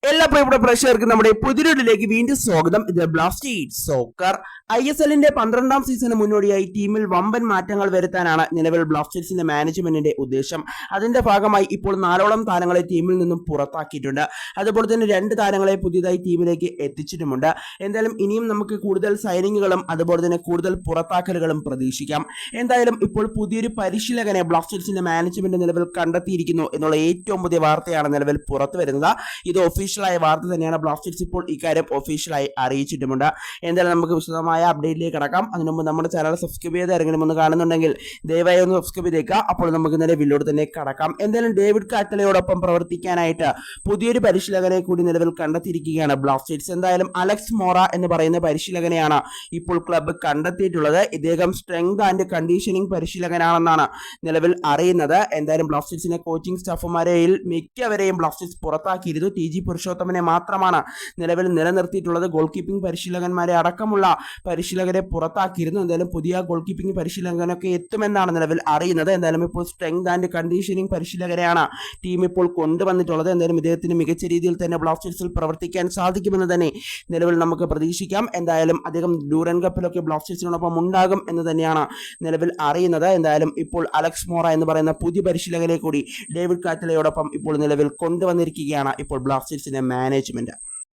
എല്ലാ പ്രിയപ്പെട്ട പ്രേക്ഷകർക്കും നമ്മുടെ പുതിയൊരിലേക്ക് വീണ്ടും സ്വാഗതം. ഇത് ബ്ലാസ്റ്റേഴ്സ് സോക്കർ ISLന്റെ 12ാം സീസണിന് മുന്നോടിയായി ടീമിൽ വമ്പൻ മാറ്റങ്ങൾ വരുത്താനാണ് നിലവിൽ ബ്ലാസ്റ്റേഴ്സിന്റെ മാനേജ്മെന്റിന്റെ ഉദ്ദേശം. അതിന്റെ ഭാഗമായി ഇപ്പോൾ 4ഓളം താരങ്ങളെ ടീമിൽ നിന്നും പുറത്താക്കിയിട്ടുണ്ട്. അതുപോലെ തന്നെ 2 താരങ്ങളെ പുതിയതായി ടീമിലേക്ക് എത്തിച്ചിട്ടുമുണ്ട്. എന്തായാലും ഇനിയും നമുക്ക് കൂടുതൽ സൈനിങ്ങുകളും അതുപോലെ തന്നെ കൂടുതൽ പുറത്താക്കലുകളും പ്രതീക്ഷിക്കാം. എന്തായാലും ഇപ്പോൾ പുതിയൊരു പരിശീലകനെ ബ്ലാസ്റ്റേഴ്സിന്റെ മാനേജ്മെന്റ് നിലവിൽ കണ്ടെത്തിയിരിക്കുന്നു എന്നുള്ള ഏറ്റവും പുതിയ വാർത്തയാണ് നിലവിൽ പുറത്തു വരുന്നത്. ഇത് ഒഫീഷ്യലായ വാർത്ത തന്നെയാണ്. ബ്ലാസ്റ്റേഴ്സ് ഇപ്പോൾ ഇക്കാര്യം ഒഫീഷ്യലായി അറിയിച്ചിട്ടുമുണ്ട്. എന്തായാലും നമുക്ക് വിശദമായ അപ്ഡേറ്റിലേക്ക് കടക്കാം. അതിനു മുമ്പ് നമ്മുടെ ചാനൽ സബ്സ്ക്രൈബ് ചെയ്ത് ആരെങ്കിലും ഒന്ന് കാണുന്നുണ്ടെങ്കിൽ ദയവായി ഒന്ന് സബ്സ്ക്രൈബ് ചെയ്തേക്കുക. അപ്പോൾ നമുക്ക് ഇന്നലെ വില്ലോട് തന്നെ കടക്കാം. എന്തായാലും ഡേവിഡ് കാറ്റലയോടൊപ്പം പ്രവർത്തിക്കാനായിട്ട് പുതിയൊരു പരിശീലകനെ കൂടി നിലവിൽ കണ്ടെത്തിയിരിക്കുകയാണ് ബ്ലാസ്റ്റേഴ്സ്. എന്തായാലും അലക്സ് മോറ എന്ന് പറയുന്ന പരിശീലകനെയാണ് ഇപ്പോൾ ക്ലബ്ബ് കണ്ടെത്തിയിട്ടുള്ളത്. ഇദ്ദേഹം സ്ട്രെങ്ത് ആൻഡ് കണ്ടീഷനിങ് പരിശീലകനാണെന്നാണ് നിലവിൽ അറിയുന്നത്. എന്തായാലും ബ്ലാസ്റ്റേഴ്സിനെ കോച്ചിങ് സ്റ്റാഫുമാരെയിൽ മിക്കവരെയും ബ്ലാസ്റ്റേഴ്സ് പുറത്താക്കിയിരുന്നു. TG പുരുഷോത്തമനെ മാത്രമാണ് നിലവിൽ നിലനിർത്തിയിട്ടുള്ളത്. ഗോൾ കീപ്പിംഗ് പരിശീലകന്മാരെ അടക്കമുള്ള പരിശീലകരെ പുറത്താക്കിയിരുന്നു. എന്തായാലും പുതിയ ഗോൾ കീപ്പിംഗ് പരിശീലകനൊക്കെ എത്തുമെന്നാണ് നിലവിൽ അറിയുന്നത്. എന്തായാലും ഇപ്പോൾ സ്ട്രെങ്ത് ആൻഡ് കണ്ടീഷനിങ് പരിശീലകരെയാണ് ടീം ഇപ്പോൾ കൊണ്ടുവന്നിട്ടുള്ളത്. എന്തായാലും ഇദ്ദേഹത്തിന് മികച്ച രീതിയിൽ തന്നെ ബ്ലാസ്റ്റേഴ്സിൽ പ്രവർത്തിക്കാൻ സാധിക്കുമെന്ന് തന്നെ നിലവിൽ നമുക്ക് പ്രതീക്ഷിക്കാം. എന്തായാലും അദ്ദേഹം ഡ്യൂറൻ കപ്പിലൊക്കെ ബ്ലാസ്റ്റേഴ്സിനോടൊപ്പം ഉണ്ടാകും എന്ന് തന്നെയാണ് നിലവിൽ അറിയുന്നത്. എന്തായാലും ഇപ്പോൾ അലക്സ് മോറ എന്ന് പറയുന്ന പുതിയ പരിശീലകനെ കൂടി ഡേവിഡ് കാറ്റലയോടൊപ്പം ഇപ്പോൾ നിലവിൽ കൊണ്ടുവന്നിരിക്കുകയാണ് ഇപ്പോൾ ബ്ലാസ്റ്റേഴ്സിന്റെ മാനേജ്മെന്റ്.